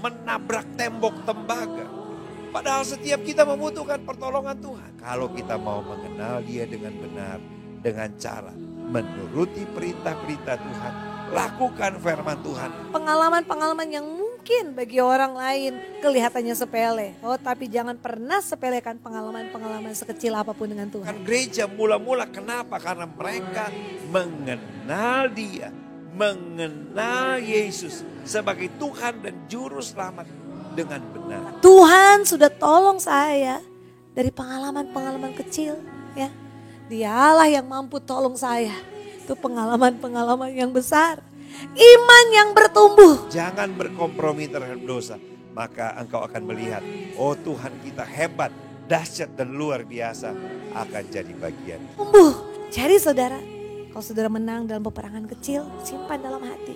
menabrak tembok tembaga. Padahal setiap kita membutuhkan pertolongan Tuhan. Kalau kita mau mengenal Dia dengan benar, dengan cara menuruti perintah-perintah Tuhan, lakukan firman Tuhan. Pengalaman-pengalaman yang mungkin bagi orang lain kelihatannya sepele. Oh, tapi jangan pernah sepelekan pengalaman-pengalaman sekecil apapun dengan Tuhan. Kan gereja mula-mula kenapa? Karena mereka mengenal Dia, mengenal Yesus sebagai Tuhan dan Juru Selamat dengan benar. Tuhan sudah tolong saya dari pengalaman-pengalaman kecil, ya. Dialah yang mampu tolong saya. Itu pengalaman-pengalaman yang besar. Iman yang bertumbuh. Jangan berkompromi terhadap dosa. Maka engkau akan melihat, oh Tuhan kita hebat, dahsyat dan luar biasa akan jadi bagian. Tumbuh. Jadi saudara, kalau saudara menang dalam peperangan kecil, simpan dalam hati.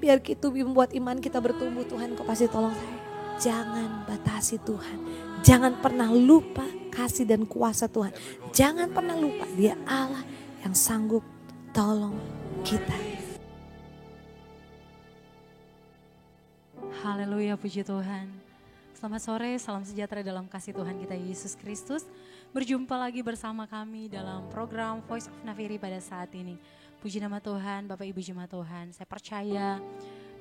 Biar itu membuat iman kita bertumbuh. Tuhan, kau pasti tolong saya. Jangan batasi Tuhan. Jangan pernah lupa kasih dan kuasa Tuhan. Jangan pernah lupa Dia Allah yang sanggup tolong kita. Haleluya, puji Tuhan. Selamat sore, salam sejahtera dalam kasih Tuhan kita Yesus Kristus. Berjumpa lagi bersama kami dalam program Voice of Nafiri pada saat ini. Puji nama Tuhan, Bapak Ibu jemaat Tuhan. Saya percaya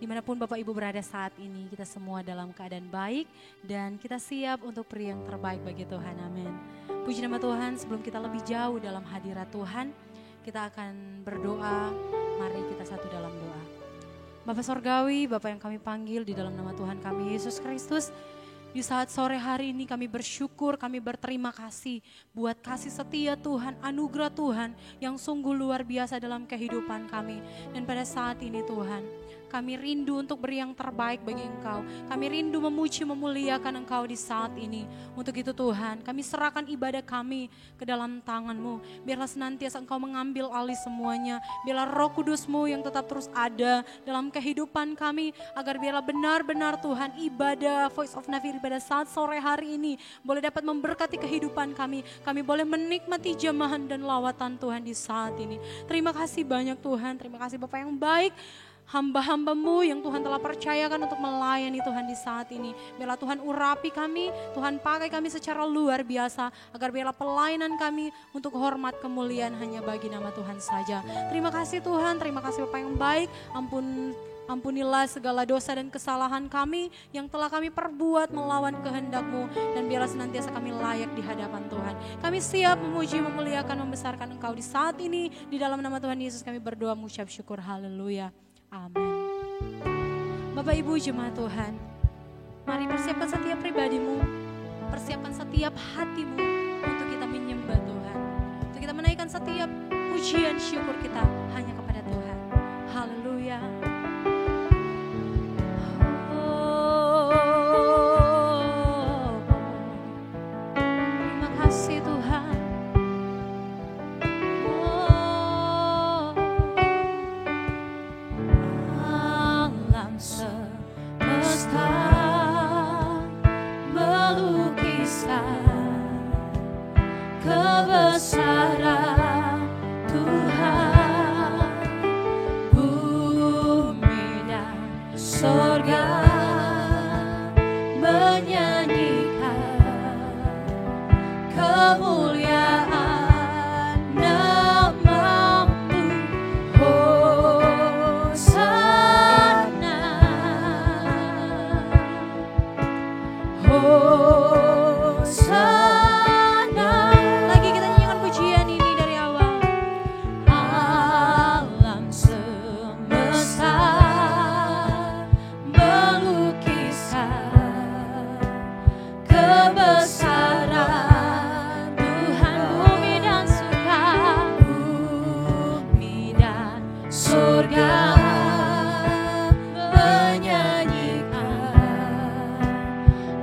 dimanapun Bapak Ibu berada saat ini, kita semua dalam keadaan baik dan kita siap untuk peri yang terbaik bagi Tuhan. Amin. Puji nama Tuhan, sebelum kita lebih jauh dalam hadirat Tuhan, kita akan berdoa. Mari kita satu dalam doa. Bapa Sorgawi, Bapa yang kami panggil di dalam nama Tuhan kami Yesus Kristus. Di saat sore hari ini kami bersyukur, kami berterima kasih buat kasih setia Tuhan, anugerah Tuhan yang sungguh luar biasa dalam kehidupan kami. Dan pada saat ini Tuhan, kami rindu untuk beri yang terbaik bagi Engkau. Kami rindu memuji, memuliakan Engkau di saat ini. Untuk itu Tuhan, kami serahkan ibadah kami ke dalam tangan-Mu. Biarlah senantiasa Engkau mengambil alih semuanya. Biarlah Roh Kudus-Mu yang tetap terus ada dalam kehidupan kami. Agar biarlah benar-benar Tuhan ibadah Voice of Nafiri pada saat sore hari ini boleh dapat memberkati kehidupan kami. Kami boleh menikmati jemahan dan lawatan Tuhan di saat ini. Terima kasih banyak Tuhan. Terima kasih Bapak yang baik. Hamba-hamba-Mu yang Tuhan telah percayakan untuk melayani Tuhan di saat ini. Biarlah Tuhan urapi kami, Tuhan pakai kami secara luar biasa. Agar biarlah pelayanan kami untuk hormat kemuliaan hanya bagi nama Tuhan saja. Terima kasih Tuhan, terima kasih Bapak yang baik. Ampunilah segala dosa dan kesalahan kami yang telah kami perbuat melawan kehendak-Mu. Dan biarlah senantiasa kami layak di hadapan Tuhan. Kami siap memuji, memuliakan, membesarkan Engkau di saat ini. Di dalam nama Tuhan Yesus kami berdoa mengucap syukur. Haleluya. Amin. Bapak Ibu jemaat Tuhan, mari persiapkan setiap pribadimu, persiapkan setiap hatimu untuk kita menyembah Tuhan. Untuk kita menaikkan setiap pujian syukur kita hanya kepada Tuhan. Haleluya. Terima kasih Tuhan. Semesta melukiskan kebesaran Tuhan, bumi dan surga menyanyikan kemuliaan nama-Mu. Hosana. Lagi kita nyanyikan pujian ini dari awal. Alam semesta melukiskan kebesaran Tuhan, bumi dan surga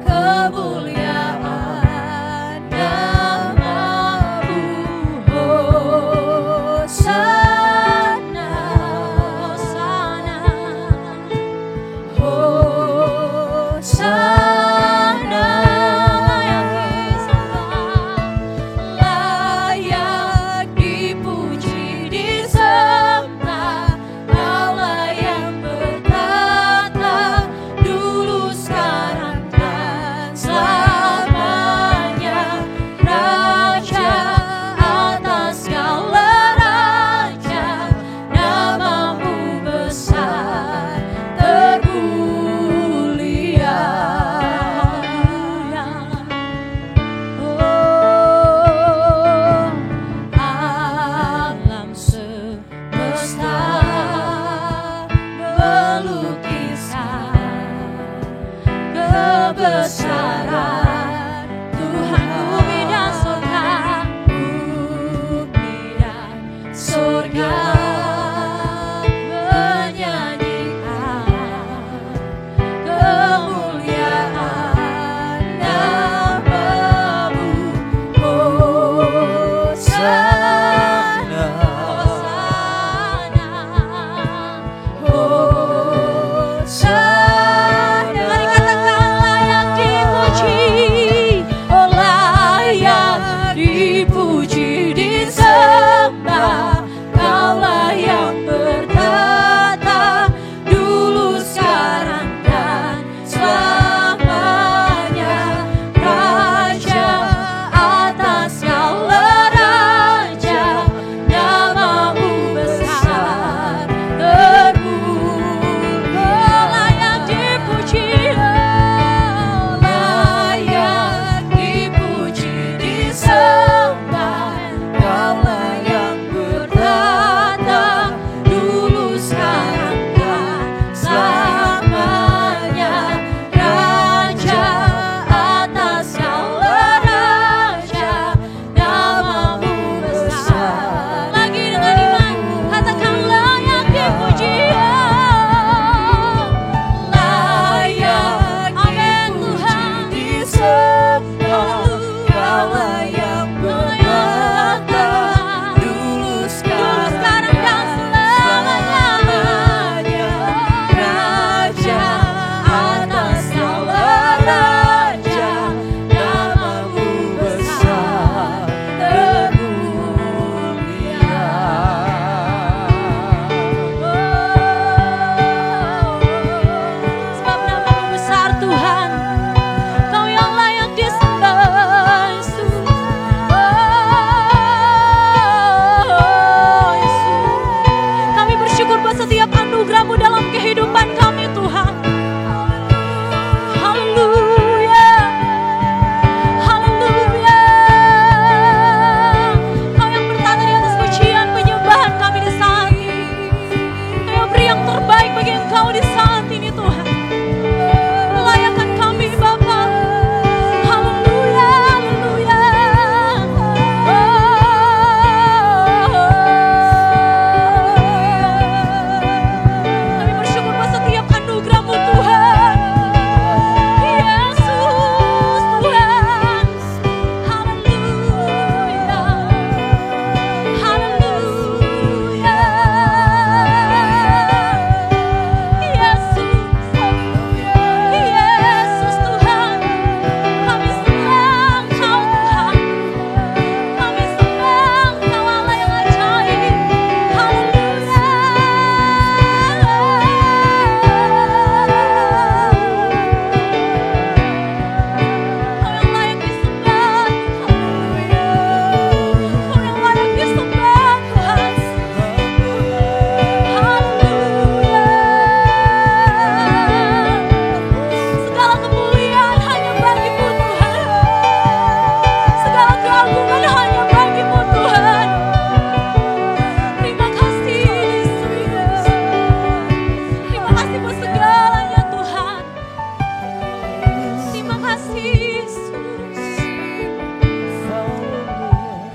kemuliaan nama-Mu. Hosana, Hosana, Hosana. Layak dipuji, disembah Allah yang berkata kebesaran Tuhan, bumi dan surga, bumi dan surga menyanyikan kemuliaan nama-Mu. Hosana, Hosana. Mari katakan layak dipuji, oh layak dipuji, disembah. Kaulah yang bertata dulu, sekarang dan selamanya. Raja atas segala raja, nama-Mu besar terpuji. Layak dipuji, layak dipuji, disembah. Kaulah yang bertata dulu, sekarang dan selamanya. Raja atas segala raja, nama-Mu besar. Lagi dengan iman, katakan layak dipuji, layak Tuhan disembah. Kaulah yang bertata dulu, sekarang dan selamanya. Raja atas segala raja, nama-Mu besar termulia. Sebab nama-Mu besar Tuhan, Kau yang layak disembah, Yesus. Yesus, kami bersyukur buat setiap anugerah-Mu dalam kehidupan kami, Tuhan. Haleluya, haleluya. Kau yang bertata di atas pujian penyembahan kami di saat ini. Kau yang beri yang terbaik bagi Engkau di saat ini, Tuhan. Melayakkan kami, Bapa. Haleluya, haleluya. Kami bersyukur buat setiap anugerah-Mu, Tuhan. Yesus, Tuhan. Haleluya, haleluya. Yesus, Yesus Tuhan. Kami sembah Kau, Tuhan. Kami sembah Kau, Allah yang ajaib. Haleluya. Kau yang layak disembah. Haleluya. Kau yang layak disembah, Tuhan. Haleluya. Segala kemuliaan hanya bagi-Mu, Tuhan. Segala keagungan hanya bagi-Mu, Tuhan. Terima kasih, Yesus. Terima kasih buat segalanya, Tuhan. Terima kasih, Yesus.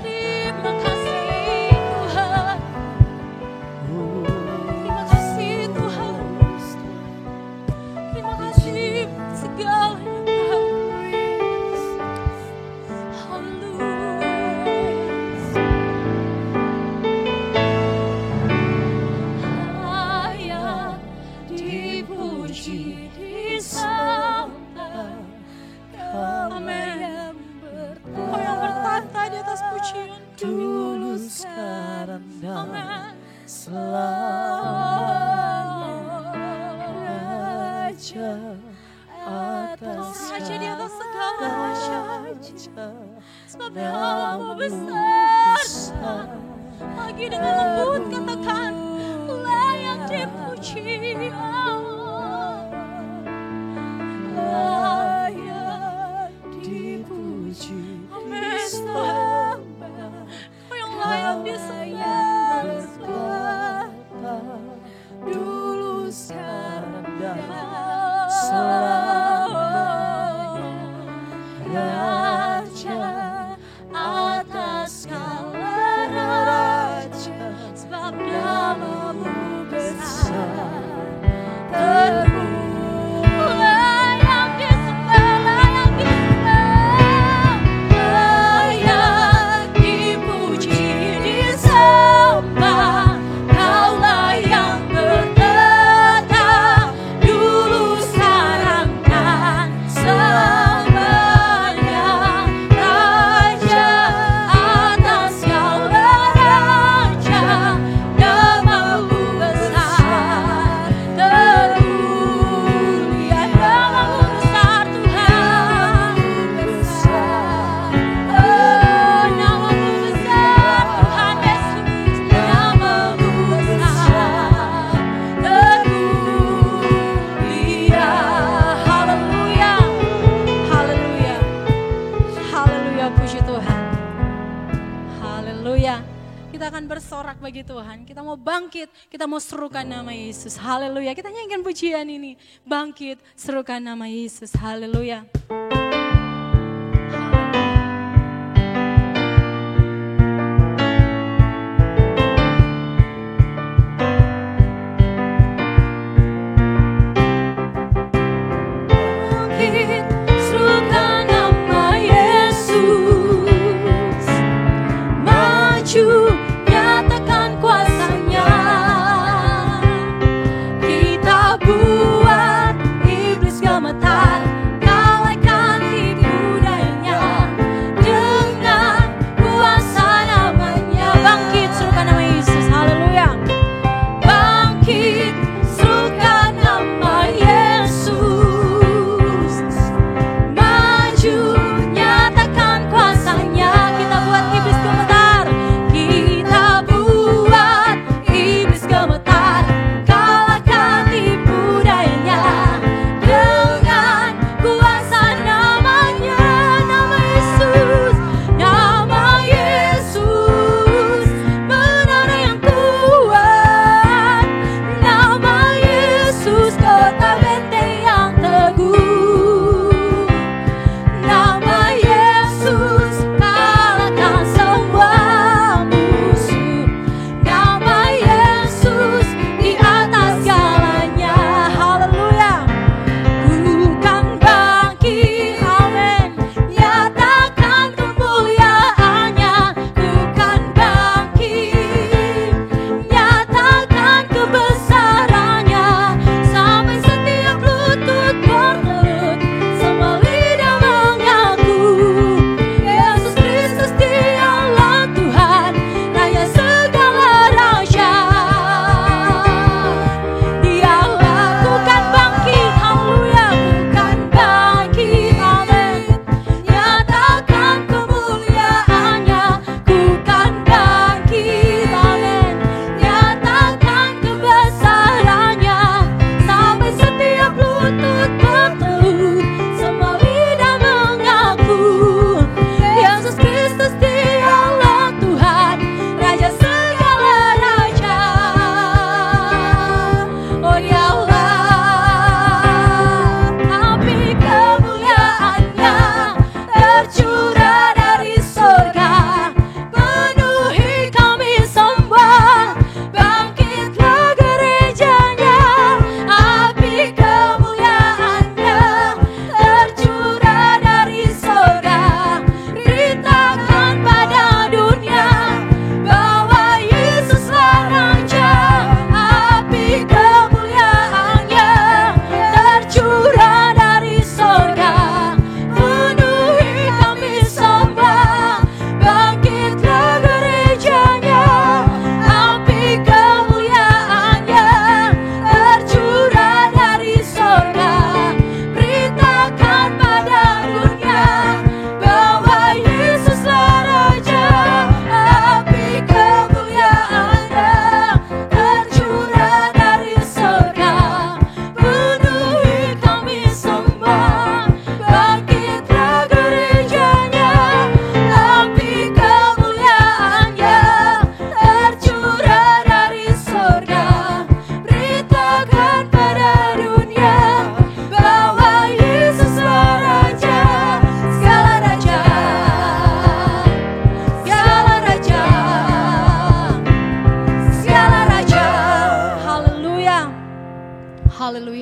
Terima kasih, Tuhan. Terima kasih, Tuhan. Terima kasih segalanya, Tuhan. Layak dipuji, disembah. Amin. Kau yang bertata di atas pujian dulu, sekarang dan Raja atas Raja di atas segala raja. Sebab Kau besar. Lagi dengan lembut katakan layak dipuji, layak dipuji. Amin, Tuhan. Kau yang layak disembah. Dulu, sekarang dan selamanya. Kita akan bersorak bagi Tuhan. Kita mau bangkit, kita mau serukan nama Yesus. Haleluya. Kita nyanyikan pujian ini. Bangkit, serukan nama Yesus. Haleluya.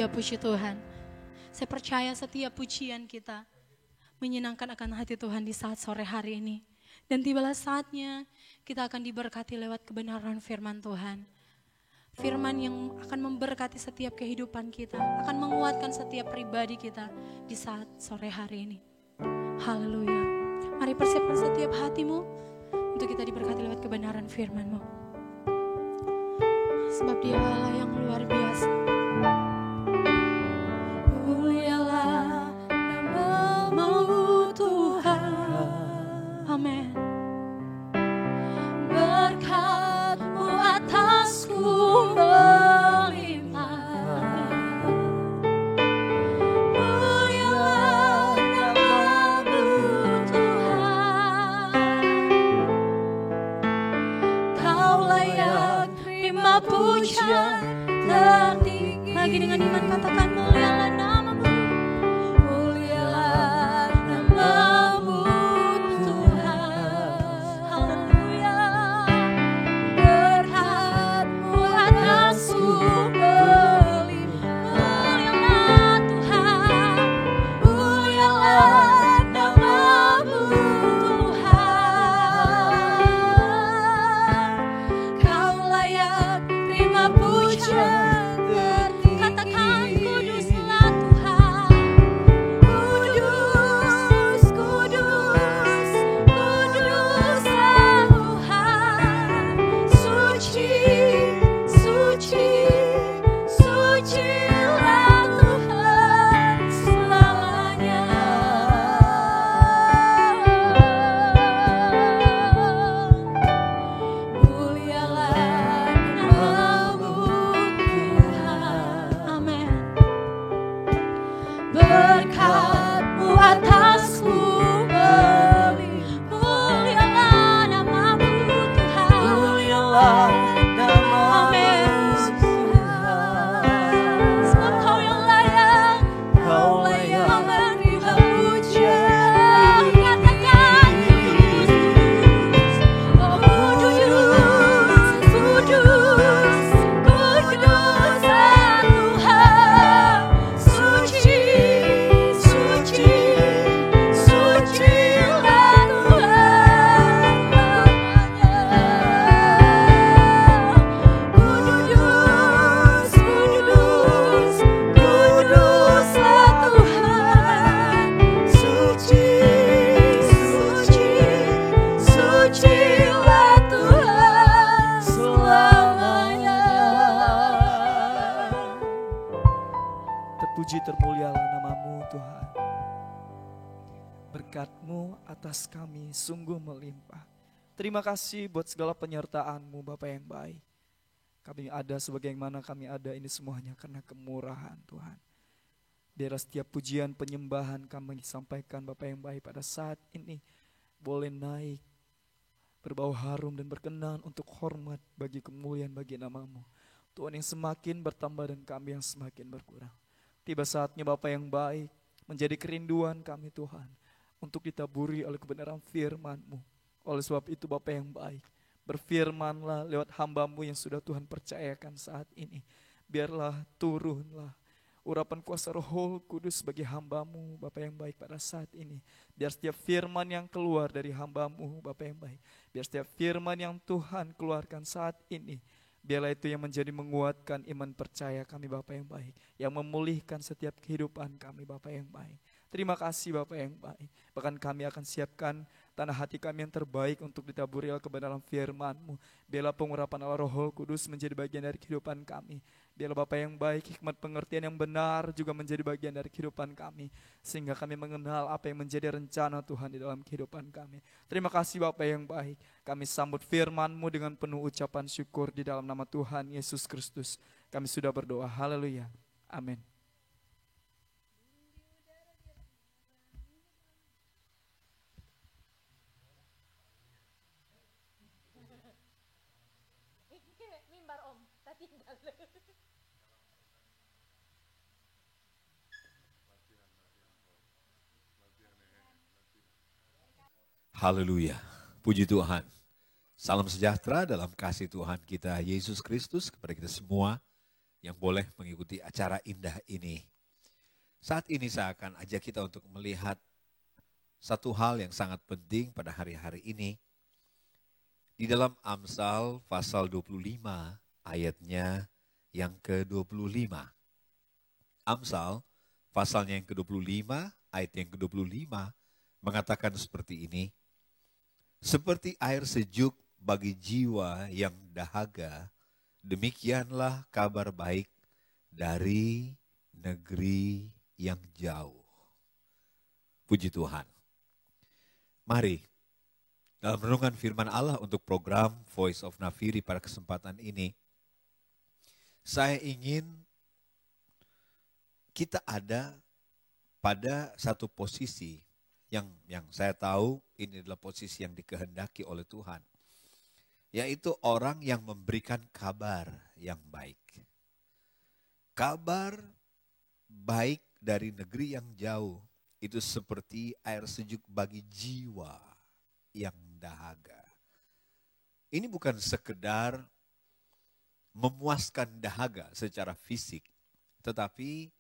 Puji Tuhan. Saya percaya setiap pujian kita menyenangkan akan hati Tuhan di saat sore hari ini. Dan tibalah saatnya kita akan diberkati lewat kebenaran firman Tuhan. Firman yang akan memberkati setiap kehidupan kita, akan menguatkan setiap pribadi kita di saat sore hari ini. Haleluya. Mari persiapkan setiap hatimu untuk kita diberkati lewat kebenaran firman-Mu. Sebab Dia Allah yang luar biasa. Mulialah nama-Mu Tuhan. Amin. Berkat-Mu atasku melimpah. Mulialah nama-Mu Tuhan. berkat-Mu atasku melimpah. Mulialah nama-Mu Tuhan. Mulialah nama-Mu Tuhan. Tuhan. Sebab Kau yang layak, Kau layak menerima pujian. Katakan kudus, oh kudus, kudus, kudus Tuhan. Suci, suci, sucilah Tuhan namanya. Kudus, kudus, kuduslah Tuhan. Suci, suci, sucilah Tuhan selamanya. Terpuji termulialah nama-Mu Tuhan. Berkat-Mu atas kami sungguh melimpah. Terima kasih buat segala penyertaan-Mu Bapa yang baik. Kami ada sebagaimana kami ada ini semuanya karena kemurahan Tuhan. Biarlah setiap pujian penyembahan kami sampaikan Bapa yang baik pada saat ini boleh naik, berbau harum dan berkenan untuk hormat bagi kemuliaan bagi nama-Mu. Tuhan yang semakin bertambah dan kami yang semakin berkurang. Tiba saatnya Bapa yang baik menjadi kerinduan kami Tuhan untuk ditaburi oleh kebenaran firman-Mu. Oleh sebab itu Bapa yang baik, berfirmanlah lewat hamba-Mu yang sudah Tuhan percayakan saat ini. Biarlah turunlah urapan kuasa Roh Kudus bagi hamba-Mu Bapa yang baik pada saat ini. Biar setiap firman yang keluar dari hamba-Mu Bapa yang baik, biar setiap firman yang Tuhan keluarkan saat ini, biarlah itu yang menjadi menguatkan iman percaya kami Bapa yang baik, yang memulihkan setiap kehidupan kami Bapa yang baik. Terima kasih Bapa yang baik. Bahkan kami akan siapkan tanah hati kami yang terbaik untuk ditaburi oleh kebenaran firman-Mu. Biarlah pengurapan Allah Roh Kudus menjadi bagian dari kehidupan kami. Biarlah Bapa yang baik, hikmat pengertian yang benar juga menjadi bagian dari kehidupan kami. Sehingga kami mengenal apa yang menjadi rencana Tuhan di dalam kehidupan kami. Terima kasih Bapa yang baik. Kami sambut firman-Mu dengan penuh ucapan syukur di dalam nama Tuhan Yesus Kristus. Kami sudah berdoa. Haleluya. Amin. Haleluya, puji Tuhan. Salam sejahtera dalam kasih Tuhan kita Yesus Kristus kepada kita semua yang boleh mengikuti acara indah ini. Saat ini saya akan ajak kita untuk melihat satu hal yang sangat penting pada hari-hari ini. Di dalam Amsal pasal 25 ayatnya yang ke-25. Amsal pasalnya yang ke-25 ayat yang ke-25 mengatakan seperti ini. Seperti air sejuk bagi jiwa yang dahaga, demikianlah kabar baik dari negeri yang jauh. Puji Tuhan. Mari, dalam renungan firman Allah untuk program Voice of Nafiri pada kesempatan ini, saya ingin kita ada pada satu posisi yang saya tahu ini adalah posisi yang dikehendaki oleh Tuhan. Yaitu orang yang memberikan kabar yang baik. Kabar baik dari negeri yang jauh itu seperti air sejuk bagi jiwa yang dahaga. Ini bukan sekedar memuaskan dahaga secara fisik, tetapi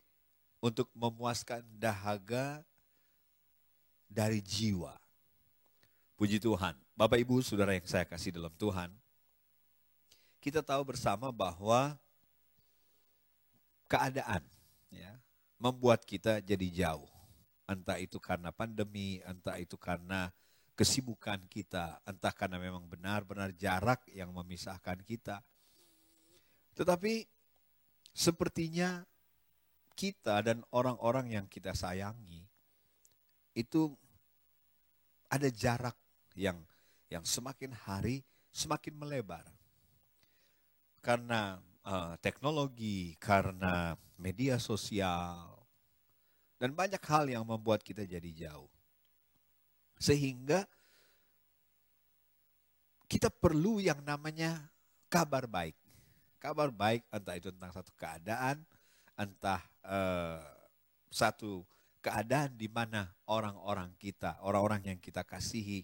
untuk memuaskan dahaga dari jiwa. Puji Tuhan. Bapak Ibu Saudara yang saya kasih dalam Tuhan, kita tahu bersama bahwa keadaan membuat kita jadi jauh. Entah itu karena pandemi, entah itu karena kesibukan kita, entah karena memang benar-benar jarak yang memisahkan kita. Tetapi sepertinya kita dan orang-orang yang kita sayangi itu ada jarak yang semakin hari semakin melebar. Karena teknologi, karena media sosial, Dan banyak hal yang membuat kita jadi jauh. Sehingga kita perlu yang namanya kabar baik. Kabar baik entah itu tentang satu keadaan, entah satu keadaan di mana orang-orang kita, orang-orang yang kita kasihi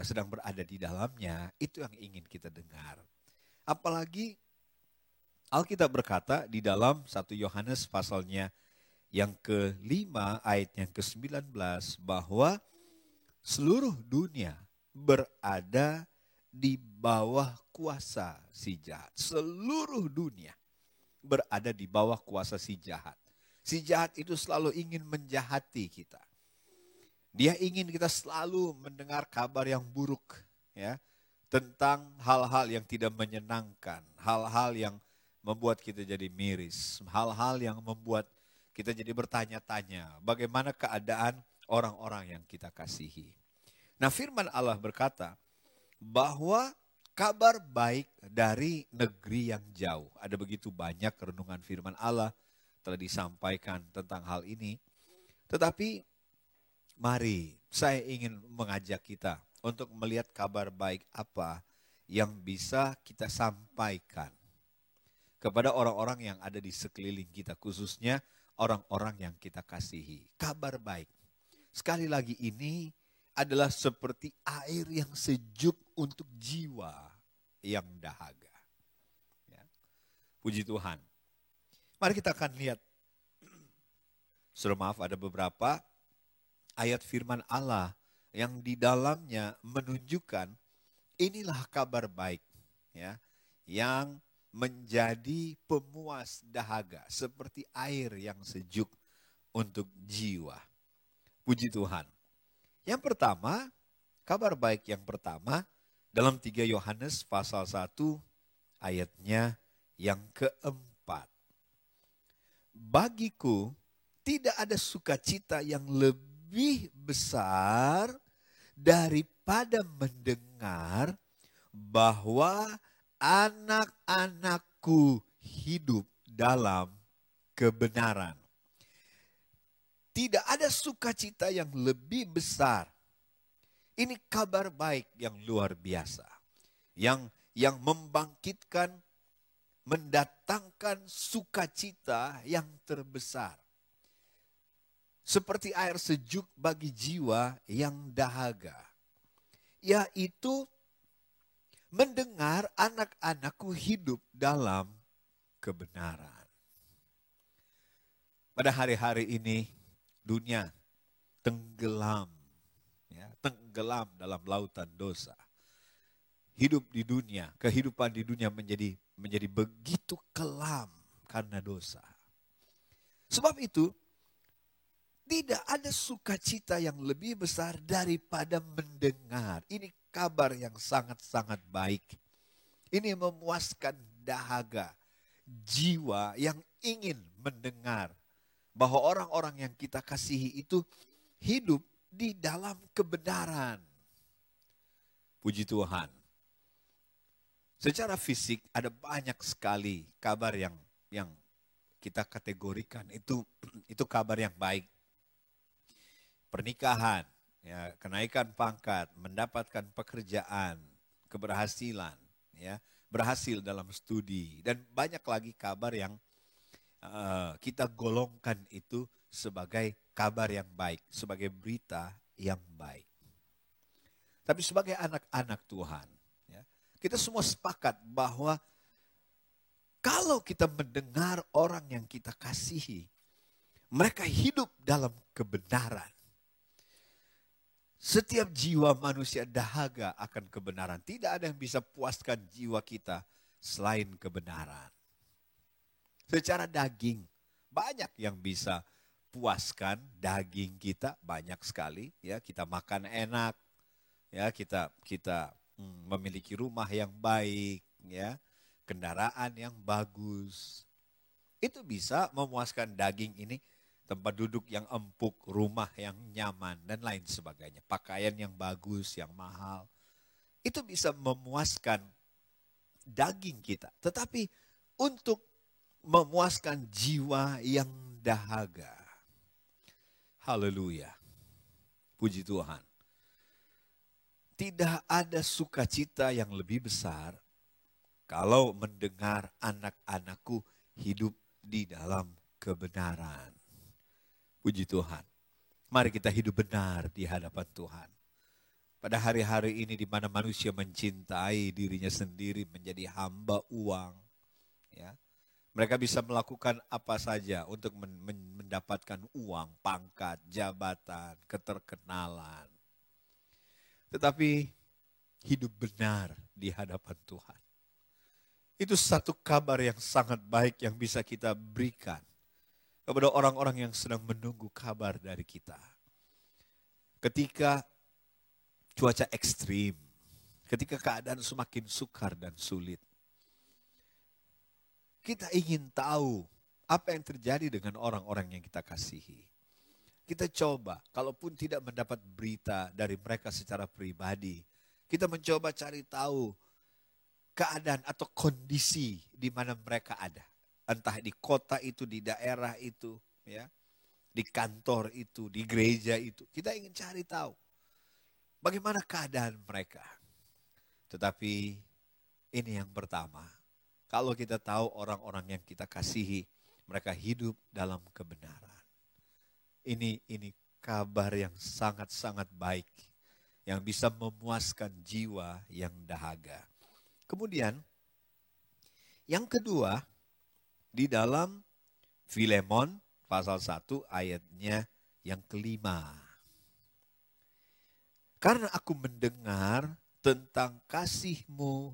sedang berada di dalamnya, itu yang ingin kita dengar. Apalagi Alkitab berkata di dalam 1 Yohanes pasalnya yang ke-5 ayat yang ke-19 bahwa seluruh dunia berada di bawah kuasa si jahat. Seluruh dunia berada di bawah kuasa si jahat. Si jahat itu selalu ingin menjahati kita. Dia ingin kita selalu mendengar kabar yang buruk, ya, tentang hal-hal yang tidak menyenangkan, hal-hal yang membuat kita jadi miris, hal-hal yang membuat kita jadi bertanya-tanya bagaimana keadaan orang-orang yang kita kasihi. Nah, firman Allah berkata bahwa kabar baik dari negeri yang jauh. Ada begitu banyak renungan firman Allah telah disampaikan tentang hal ini. Tetapi mari saya ingin mengajak kita untuk melihat kabar baik apa yang bisa kita sampaikan kepada orang-orang yang ada di sekeliling kita, khususnya orang-orang yang kita kasihi. Kabar baik. Sekali lagi ini adalah seperti air yang sejuk untuk jiwa yang dahaga. Ya. Puji Tuhan. Mari kita akan lihat. Suruh maaf, ada beberapa ayat firman Allah yang di dalamnya menunjukkan inilah kabar baik, ya, yang menjadi pemuas dahaga seperti air yang sejuk untuk jiwa. Puji Tuhan. Yang pertama, kabar baik yang pertama dalam 3 Yohanes pasal 1 ayatnya yang keempat. Bagiku tidak ada sukacita yang lebih besar daripada mendengar bahwa anak-anakku hidup dalam kebenaran. Tidak ada sukacita yang lebih besar. Ini kabar baik yang luar biasa. Yang membangkitkan, mendatangkan sukacita yang terbesar. Seperti air sejuk bagi jiwa yang dahaga. Yaitu mendengar anak-anakku hidup dalam kebenaran. Pada hari-hari ini dunia tenggelam, ya, tenggelam dalam lautan dosa. Hidup di dunia, kehidupan di dunia menjadi begitu kelam karena dosa. Sebab itu tidak ada sukacita yang lebih besar daripada mendengar. Ini kabar yang sangat-sangat baik. Ini memuaskan dahaga jiwa yang ingin mendengar bahwa orang-orang yang kita kasihi itu hidup di dalam kebenaran. Puji Tuhan. Secara fisik ada banyak sekali kabar yang kita kategorikan itu kabar yang baik. Pernikahan, ya, kenaikan pangkat, mendapatkan pekerjaan, keberhasilan, ya, berhasil dalam studi, dan banyak lagi kabar yang kita golongkan itu sebagai kabar yang baik, sebagai berita yang baik. Tapi sebagai anak-anak Tuhan, ya, kita semua sepakat bahwa kalau kita mendengar orang yang kita kasihi, mereka hidup dalam kebenaran. Setiap jiwa manusia dahaga akan kebenaran. Tidak ada yang bisa puaskan jiwa kita selain kebenaran. Secara daging, banyak yang bisa puaskan daging kita, banyak sekali. Ya, kita makan enak, ya, kita memiliki rumah yang baik, ya, kendaraan yang bagus. Itu bisa memuaskan daging ini. Tempat duduk yang empuk, rumah yang nyaman, dan lain sebagainya. Pakaian yang bagus, yang mahal. Itu bisa memuaskan daging kita. Tetapi untuk memuaskan jiwa yang dahaga, Haleluya. Puji Tuhan. Tidak ada sukacita yang lebih besar kalau mendengar anak-anakku hidup di dalam kebenaran. Puji Tuhan. Mari kita hidup benar di hadapan Tuhan. Pada hari-hari ini di mana manusia mencintai dirinya sendiri menjadi hamba uang. Ya. Mereka bisa melakukan apa saja untuk mendapatkan uang, pangkat, jabatan, keterkenalan. Tetapi hidup benar di hadapan Tuhan. Itu satu kabar yang sangat baik yang bisa kita berikan kepada orang-orang yang sedang menunggu kabar dari kita. Ketika cuaca ekstrim, ketika keadaan semakin sukar dan sulit, kita ingin tahu apa yang terjadi dengan orang-orang yang kita kasihi. Kita coba, kalaupun tidak mendapat berita dari mereka secara pribadi, kita mencoba cari tahu keadaan atau kondisi di mana mereka ada. Entah di kota itu, di daerah itu, ya, di kantor itu, di gereja itu. Kita ingin cari tahu bagaimana keadaan mereka. Tetapi ini yang pertama, kalau kita tahu orang-orang yang kita kasihi, mereka hidup dalam kebenaran. Ini kabar yang sangat-sangat baik, yang bisa memuaskan jiwa yang dahaga. Kemudian, yang kedua, di dalam Filemon pasal 1 ayatnya yang kelima. Karena aku mendengar tentang kasih-Mu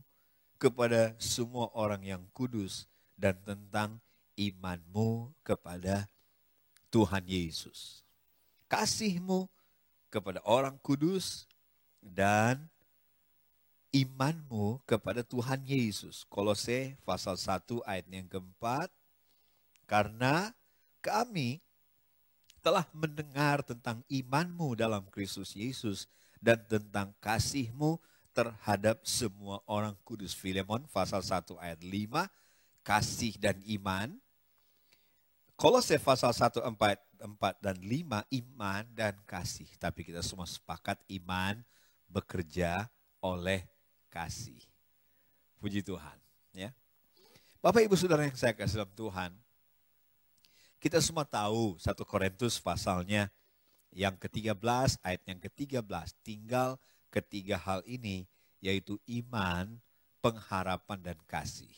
kepada semua orang yang kudus dan tentang iman-Mu kepada Tuhan Yesus. Kasih-Mu kepada orang kudus dan iman-Mu kepada Tuhan Yesus. Kolose pasal 1 ayat yang keempat. Karena kami telah mendengar tentang iman-Mu dalam Kristus Yesus dan tentang kasih-Mu terhadap semua orang kudus. Filemon pasal 1 ayat 5, kasih dan iman. Kolose pasal 1, 4 dan 5, iman dan kasih. Tapi kita semua sepakat iman bekerja oleh kasih. Puji Tuhan. Ya. Bapak Ibu Saudara yang saya kasih dalam Tuhan, kita semua tahu 1 Korintus pasalnya yang ke-13, ayat yang ke-13, tinggal ketiga hal ini, yaitu iman, pengharapan, dan kasih.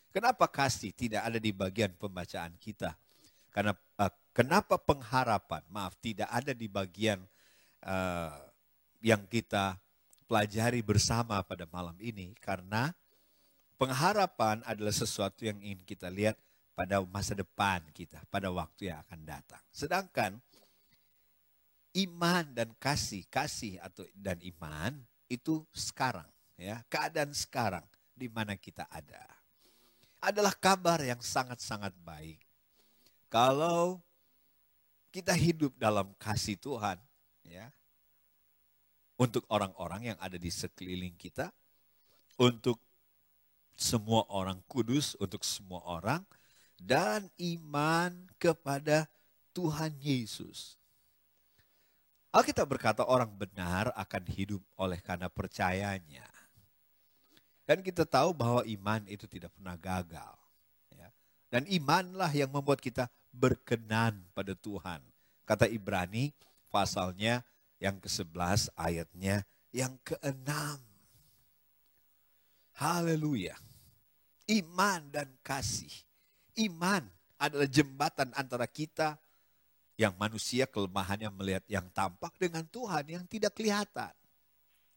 Kenapa kasih tidak ada di bagian pembacaan kita? Karena kenapa pengharapan, tidak ada di bagian yang kita pelajari bersama pada malam ini? Karena pengharapan adalah sesuatu yang ingin kita lihat pada masa depan kita, pada waktu yang akan datang. Sedangkan iman dan kasih dan iman itu sekarang, ya, keadaan sekarang di mana kita ada. Adalah kabar yang sangat-sangat baik. Kalau kita hidup dalam kasih Tuhan, ya, untuk orang-orang yang ada di sekeliling kita, untuk semua orang kudus, untuk semua orang, dan iman kepada Tuhan Yesus. Alkitab berkata orang benar akan hidup oleh karena percayanya. Dan kita tahu bahwa iman itu tidak pernah gagal. Ya. Dan imanlah yang membuat kita berkenan pada Tuhan. Kata Ibrani pasalnya yang ke-11 ayatnya yang ke-6. Haleluya. Iman dan kasih. Iman adalah jembatan antara kita yang manusia kelemahannya melihat yang tampak dengan Tuhan yang tidak kelihatan.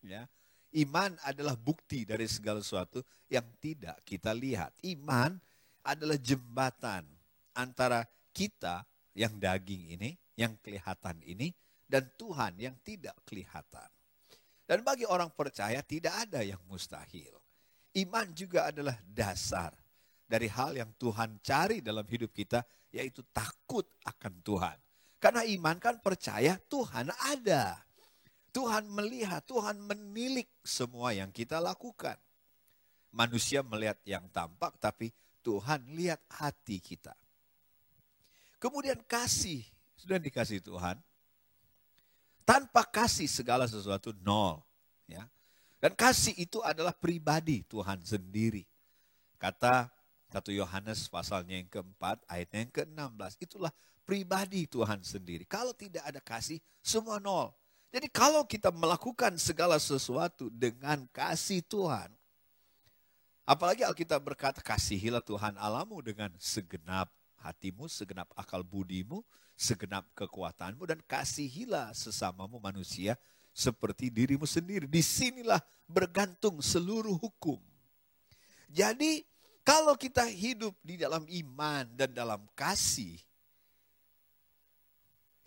Ya. Iman adalah bukti dari segala sesuatu yang tidak kita lihat. Iman adalah jembatan antara kita yang daging ini, yang kelihatan ini, dan Tuhan yang tidak kelihatan. Dan bagi orang percaya tidak ada yang mustahil. Iman juga adalah dasar dari hal yang Tuhan cari dalam hidup kita, yaitu takut akan Tuhan. Karena iman kan percaya Tuhan ada. Tuhan melihat, Tuhan menilik semua yang kita lakukan. Manusia melihat yang tampak, tapi Tuhan lihat hati kita. Kemudian kasih, sudah dikasih Tuhan, Tanpa kasih segala sesuatu nol. Ya. Dan kasih itu adalah pribadi Tuhan sendiri. Kata 1 Yohanes pasalnya yang keempat, ayatnya yang ke-16. Itulah pribadi Tuhan sendiri. Kalau tidak ada kasih, semua nol. Jadi kalau kita melakukan segala sesuatu dengan kasih Tuhan, apalagi Alkitab berkata, kasihilah Tuhan Allahmu dengan segenap hatimu, segenap akal budimu, segenap kekuatanmu, dan kasihilah sesamamu manusia seperti dirimu sendiri. Disinilah bergantung seluruh hukum. Jadi kalau kita hidup di dalam iman dan dalam kasih,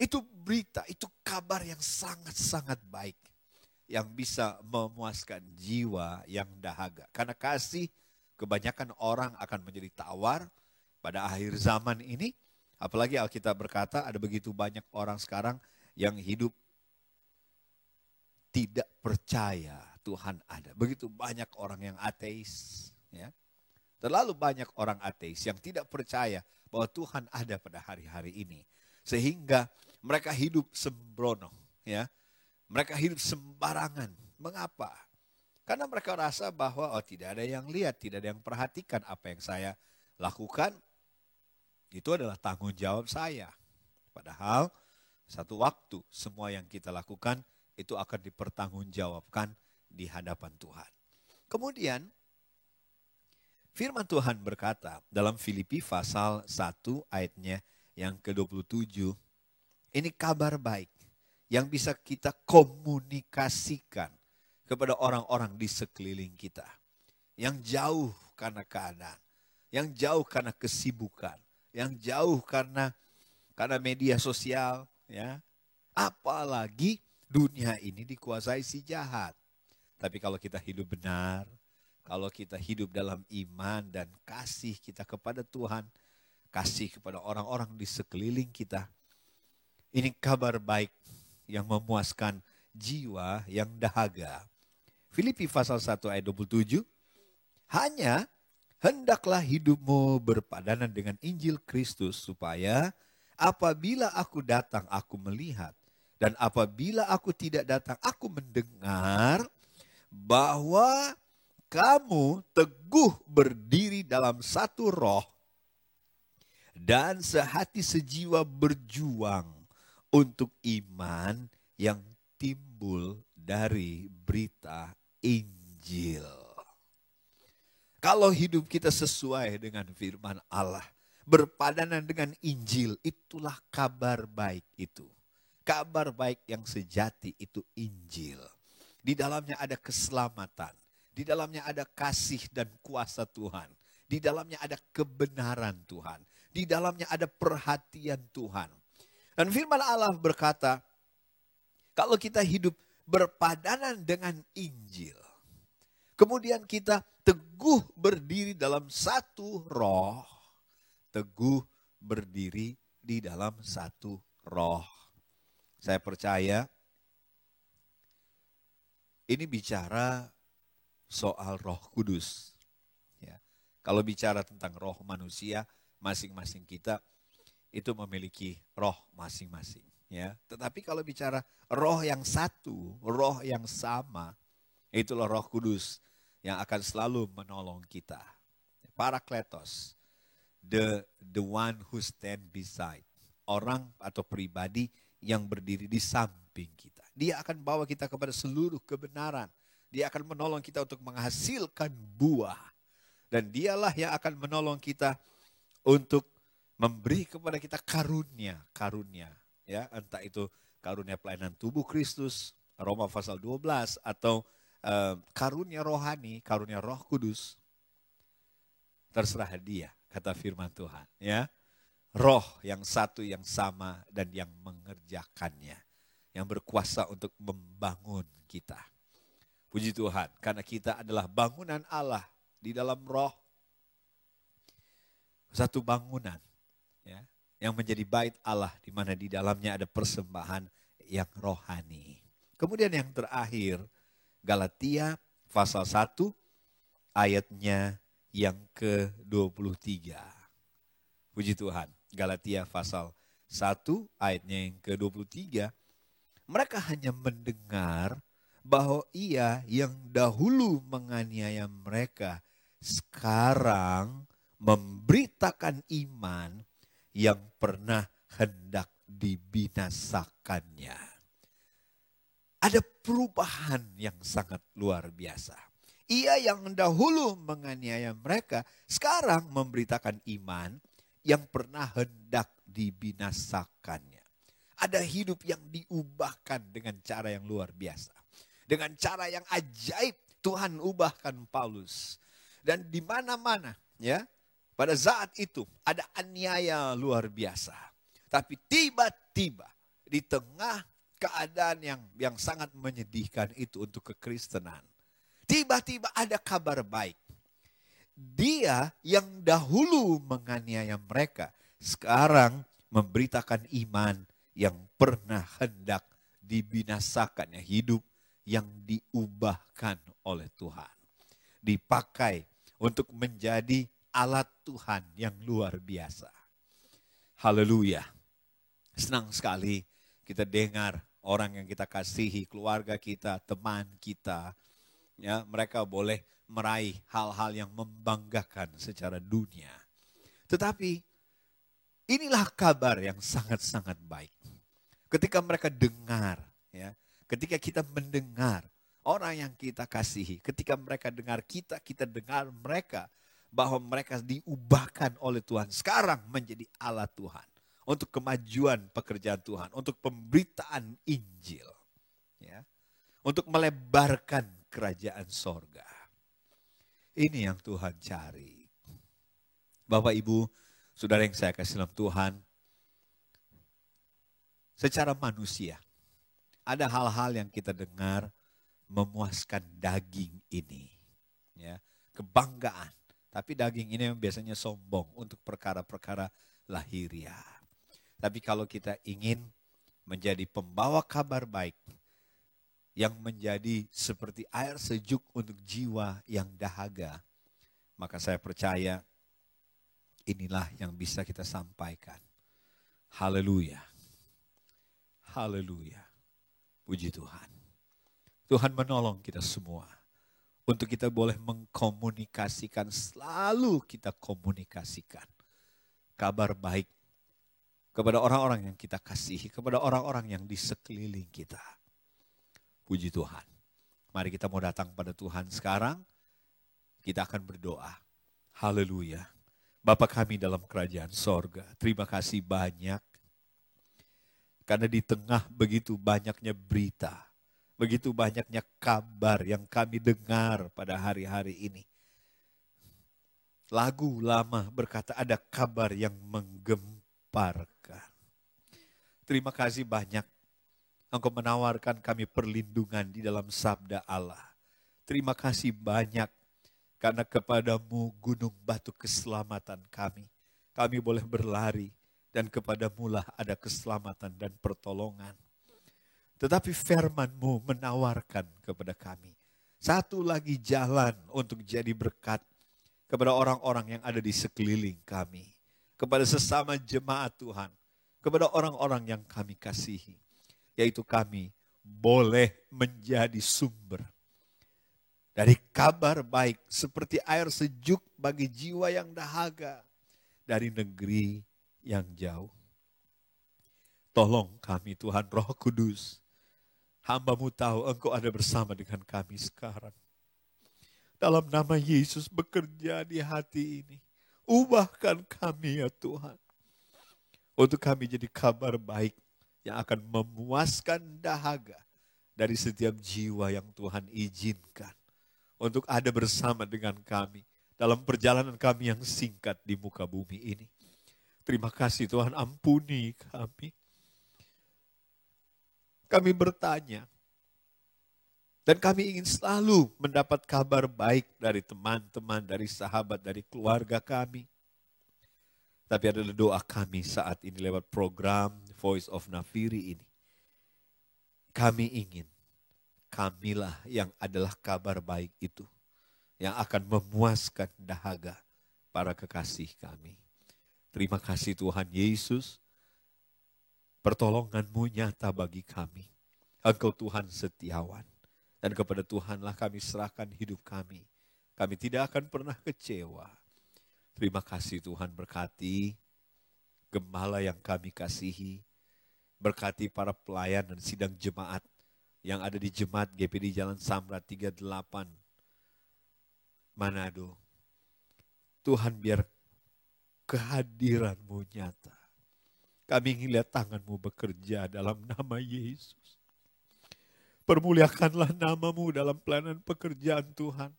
itu berita, itu kabar yang sangat-sangat baik. Yang bisa memuaskan jiwa yang dahaga. Karena kasih, kebanyakan orang akan menjadi tawar pada akhir zaman ini. Apalagi Alkitab berkata ada begitu banyak orang sekarang yang hidup tidak percaya Tuhan ada. Begitu banyak orang yang ateis. Ya. Terlalu banyak orang ateis yang tidak percaya bahwa Tuhan ada pada hari-hari ini. Sehingga mereka hidup sembrono. Ya. Mereka hidup sembarangan. Mengapa? Karena mereka rasa bahwa tidak ada yang lihat, tidak ada yang perhatikan apa yang saya lakukan. Itu adalah tanggung jawab saya. Padahal satu waktu semua yang kita lakukan itu akan dipertanggungjawabkan di hadapan Tuhan. Kemudian firman Tuhan berkata dalam Filipi pasal 1 ayatnya yang ke-27. Ini kabar baik yang bisa kita komunikasikan kepada orang-orang di sekeliling kita. Yang jauh karena keadaan, yang jauh karena kesibukan, yang jauh karena media sosial, ya. Apalagi dunia ini dikuasai si jahat. Tapi kalau kita hidup benar, kalau kita hidup dalam iman dan kasih kita kepada Tuhan, kasih kepada orang-orang di sekeliling kita, ini kabar baik yang memuaskan jiwa yang dahaga. Filipi pasal 1 ayat 27, hanya hendaklah hidupmu berpadanan dengan Injil Kristus supaya apabila aku datang aku melihat dan apabila aku tidak datang aku mendengar bahwa kamu teguh berdiri dalam satu roh dan sehati sejiwa berjuang untuk iman yang timbul dari berita Injil. Kalau hidup kita sesuai dengan firman Allah, berpadanan dengan Injil, itulah kabar baik itu. Kabar baik yang sejati itu Injil. Di dalamnya ada keselamatan, di dalamnya ada kasih dan kuasa Tuhan, di dalamnya ada kebenaran Tuhan, di dalamnya ada perhatian Tuhan. Dan firman Allah berkata, kalau kita hidup berpadanan dengan Injil, kemudian kita teguh berdiri dalam satu roh. Teguh berdiri di dalam satu roh. Saya percaya ini bicara soal Roh Kudus. Ya. Kalau bicara tentang roh manusia, masing-masing kita itu memiliki roh masing-masing. Ya. Tetapi kalau bicara roh yang satu, roh yang sama, itulah Roh Kudus yang akan selalu menolong kita. Parakletos, the one who stand beside. Orang atau pribadi yang berdiri di samping kita. Dia akan bawa kita kepada seluruh kebenaran. Dia akan menolong kita untuk menghasilkan buah. Dan dialah yang akan menolong kita untuk memberi kepada kita karunia. Ya, entah itu karunia pelayanan tubuh Kristus, Roma pasal 12, atau karunia rohani, karunia Roh Kudus, terserah dia, kata firman Tuhan. Ya, roh yang satu, yang sama, dan yang mengerjakannya, yang berkuasa untuk membangun kita. Puji Tuhan, karena kita adalah bangunan Allah di dalam roh, satu bangunan, ya, yang menjadi bait Allah, di mana di dalamnya ada persembahan yang rohani. Kemudian yang terakhir, Galatia pasal 1 ayatnya yang ke-23. Puji Tuhan, Galatia pasal 1 ayatnya yang ke-23. Mereka hanya mendengar bahwa ia yang dahulu menganiaya mereka sekarang memberitakan iman yang pernah hendak dibinasakannya. Ada perubahan yang sangat luar biasa. Ia yang dahulu menganiaya mereka sekarang memberitakan iman yang pernah hendak dibinasakannya. Ada hidup yang diubahkan dengan cara yang luar biasa. Dengan cara yang ajaib Tuhan ubahkan Paulus. Dan di mana-mana ya, pada saat itu ada aniaya luar biasa. Tapi tiba-tiba di tengah keadaan yang sangat menyedihkan itu untuk kekristenan, tiba-tiba ada kabar baik. Dia yang dahulu menganiaya mereka sekarang memberitakan iman yang pernah hendak dibinasakannya, hidup yang diubahkan oleh Tuhan. Dipakai untuk menjadi alat Tuhan yang luar biasa. Haleluya. Senang sekali kita dengar orang yang kita kasihi, keluarga kita, teman kita, ya, mereka boleh meraih hal-hal yang membanggakan secara dunia. Tetapi inilah kabar yang sangat-sangat baik. Ketika mereka dengar, ya, ketika kita mendengar orang yang kita kasihi, ketika mereka dengar kita dengar mereka, bahwa mereka diubahkan oleh Tuhan sekarang menjadi alat Tuhan untuk kemajuan pekerjaan Tuhan, untuk pemberitaan Injil, ya, untuk melebarkan kerajaan sorga. Ini yang Tuhan cari. Bapak, Ibu, saudara yang saya kasih dalam Tuhan, secara manusia, ada hal-hal yang kita dengar memuaskan daging ini, ya, kebanggaan. Tapi daging ini biasanya sombong untuk perkara-perkara lahiriah. Tapi kalau kita ingin menjadi pembawa kabar baik, yang menjadi seperti air sejuk untuk jiwa yang dahaga, maka saya percaya inilah yang bisa kita sampaikan. Haleluya. Haleluya. Puji Tuhan. Tuhan menolong kita semua untuk kita boleh mengkomunikasikan, selalu kita komunikasikan kabar baik kepada orang-orang yang kita kasihi, kepada orang-orang yang di sekeliling kita. Puji Tuhan. Mari kita mau datang pada Tuhan sekarang, kita akan berdoa. Haleluya. Bapa kami dalam kerajaan sorga, terima kasih banyak. Karena di tengah begitu banyaknya berita, begitu banyaknya kabar yang kami dengar pada hari-hari ini. Lagu lama berkata ada kabar yang menggemparkan. Terima kasih banyak Engkau menawarkan kami perlindungan di dalam sabda Allah. Terima kasih banyak karena kepadamu gunung batu keselamatan kami. Kami boleh berlari dan kepadamu lah ada keselamatan dan pertolongan. Tetapi firman-Mu menawarkan kepada kami satu lagi jalan untuk jadi berkat kepada orang-orang yang ada di sekeliling kami. Kepada sesama jemaat Tuhan. Kepada orang-orang yang kami kasihi. Yaitu kami boleh menjadi sumber dari kabar baik seperti air sejuk bagi jiwa yang dahaga dari negeri yang jauh. Tolong kami Tuhan Roh Kudus. Hamba-Mu tahu Engkau ada bersama dengan kami sekarang. Dalam nama Yesus bekerja di hati ini. Ubahkan kami ya Tuhan. Untuk kami jadi kabar baik yang akan memuaskan dahaga dari setiap jiwa yang Tuhan izinkan. Untuk ada bersama dengan kami dalam perjalanan kami yang singkat di muka bumi ini. Terima kasih Tuhan, ampuni kami. Kami bertanya, dan kami ingin selalu mendapat kabar baik dari teman-teman, dari sahabat, dari keluarga kami. Tapi adalah doa kami saat ini lewat program Voice of Nafiri ini. Kami ingin, kamilah yang adalah kabar baik itu, yang akan memuaskan dahaga para kekasih kami. Terima kasih Tuhan Yesus. Pertolongan-Mu nyata bagi kami. Engkau Tuhan setiawan. Dan kepada Tuhanlah kami serahkan hidup kami. Kami tidak akan pernah kecewa. Terima kasih Tuhan, berkati gembala yang kami kasihi. Berkati para pelayan dan sidang jemaat yang ada di Jemaat GPD Jalan Samrat 38 Manado. Tuhan, biar kehadiran-Mu nyata. Kami ingin lihat tangan-Mu bekerja dalam nama Yesus. Permuliakanlah nama-Mu dalam pelayanan pekerjaan Tuhan.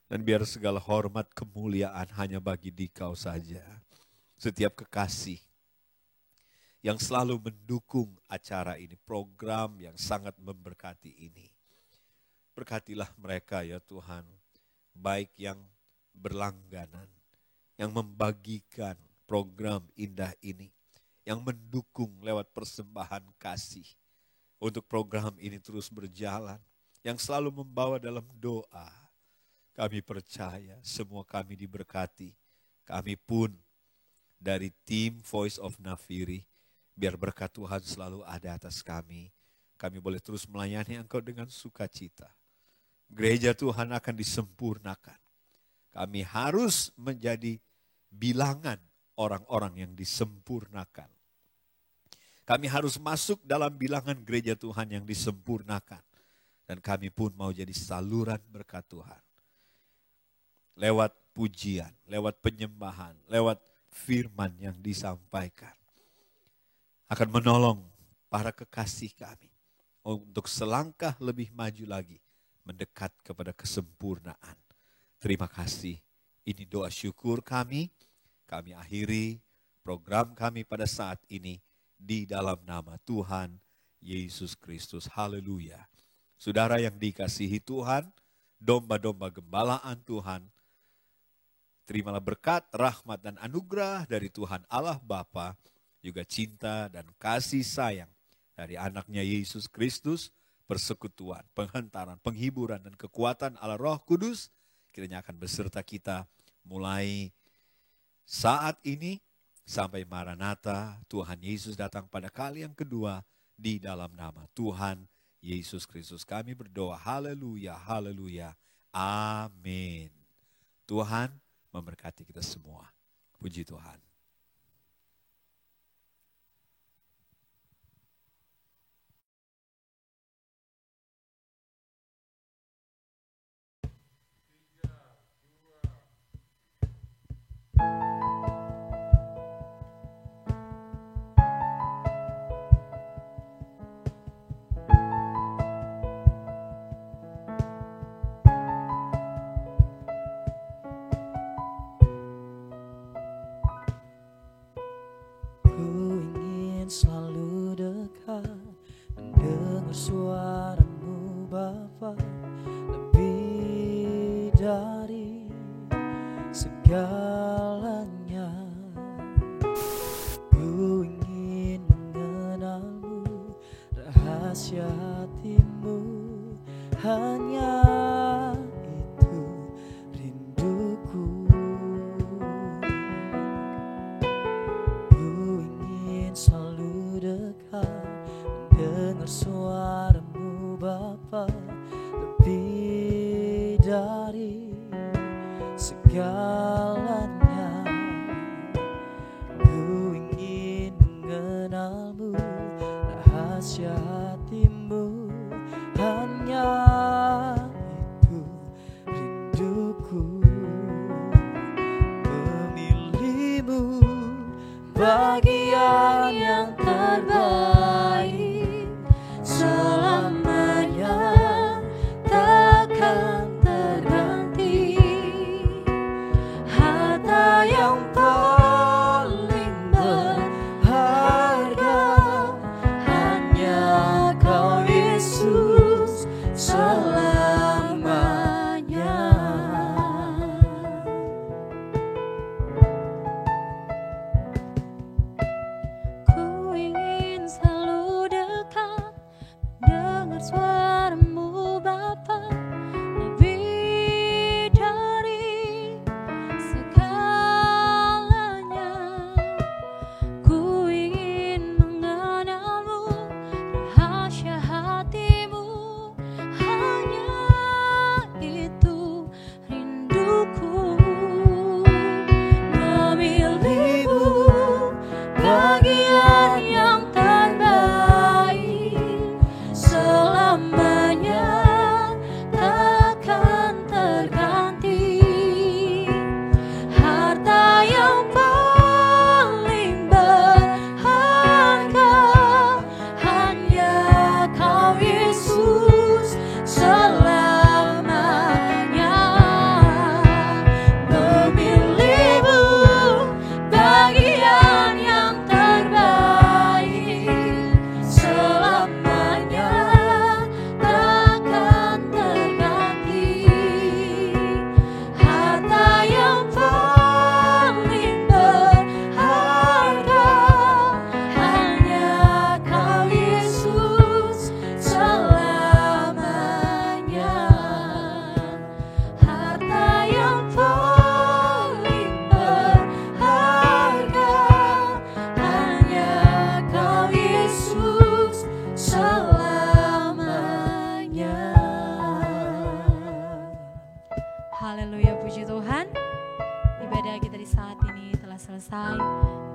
Dan biar segala hormat kemuliaan hanya bagi Dikau saja. Setiap kekasih yang selalu mendukung acara ini, program yang sangat memberkati ini. Berkatilah mereka ya Tuhan, baik yang berlangganan, yang membagikan program indah ini, yang mendukung lewat persembahan kasih untuk program ini terus berjalan, yang selalu membawa dalam doa. Kami percaya semua kami diberkati. Kami pun dari tim Voice of Nafiri, biar berkat Tuhan selalu ada atas kami. Kami boleh terus melayani Engkau dengan sukacita. Gereja Tuhan akan disempurnakan. Kami harus menjadi bilangan orang-orang yang disempurnakan. Kami harus masuk dalam bilangan gereja Tuhan yang disempurnakan. Dan kami pun mau jadi saluran berkat Tuhan. Lewat pujian, lewat penyembahan, lewat firman yang disampaikan. Akan menolong para kekasih kami untuk selangkah lebih maju lagi mendekat kepada kesempurnaan. Terima kasih. Ini doa syukur kami. Kami akhiri program kami pada saat ini di dalam nama Tuhan Yesus Kristus. Haleluya. Saudara yang dikasihi Tuhan, domba-domba gembalaan Tuhan, terimalah berkat, rahmat dan anugerah dari Tuhan Allah Bapa, juga cinta dan kasih sayang dari anaknya Yesus Kristus, persekutuan, penghantaran, penghiburan dan kekuatan Allah Roh Kudus, kiranya akan beserta kita mulai saat ini sampai Maranatha, Tuhan Yesus datang pada kali yang kedua di dalam nama Tuhan Yesus Kristus. Kami berdoa, haleluya, haleluya, amin. Tuhan memberkati kita semua. Puji Tuhan. Selalu dekat mendengar suara-Mu Bapa, lebih dari segalanya. Ku ingin mengenal-Mu, rahasia hati-Mu, hanya itu rinduku. Selalu dekat mendengar suara-Mu Bapa, lebih dari segalanya. Ku ingin mengenal-Mu, rahasia hati-Mu, hanya itu rinduku. Memilih-Mu bagian yang terbaik, selamanya takkan terganti. Harta yang paling berharga hanya Kau, Yesus. Kau Yesus selamanya, memilihmu bagian yang terbaik, selamanya takkan terganti. Harta yang paling berharga hanya Kau Yesus selamanya. Harta yang paling berharga hanya Kau Yesus selamanya. Haleluya, puji Tuhan. Ibadah kita di saat ini telah selesai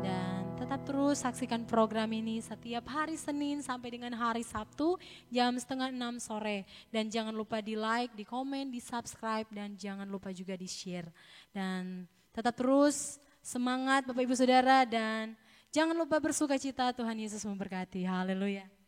dan tetap terus saksikan program ini setiap hari Senin sampai dengan hari Sabtu jam 5:30 sore. Dan jangan lupa di like, di komen, di subscribe dan jangan lupa juga di share. Dan tetap terus semangat Bapak Ibu Saudara dan jangan lupa bersuka cita, Tuhan Yesus memberkati. Haleluya.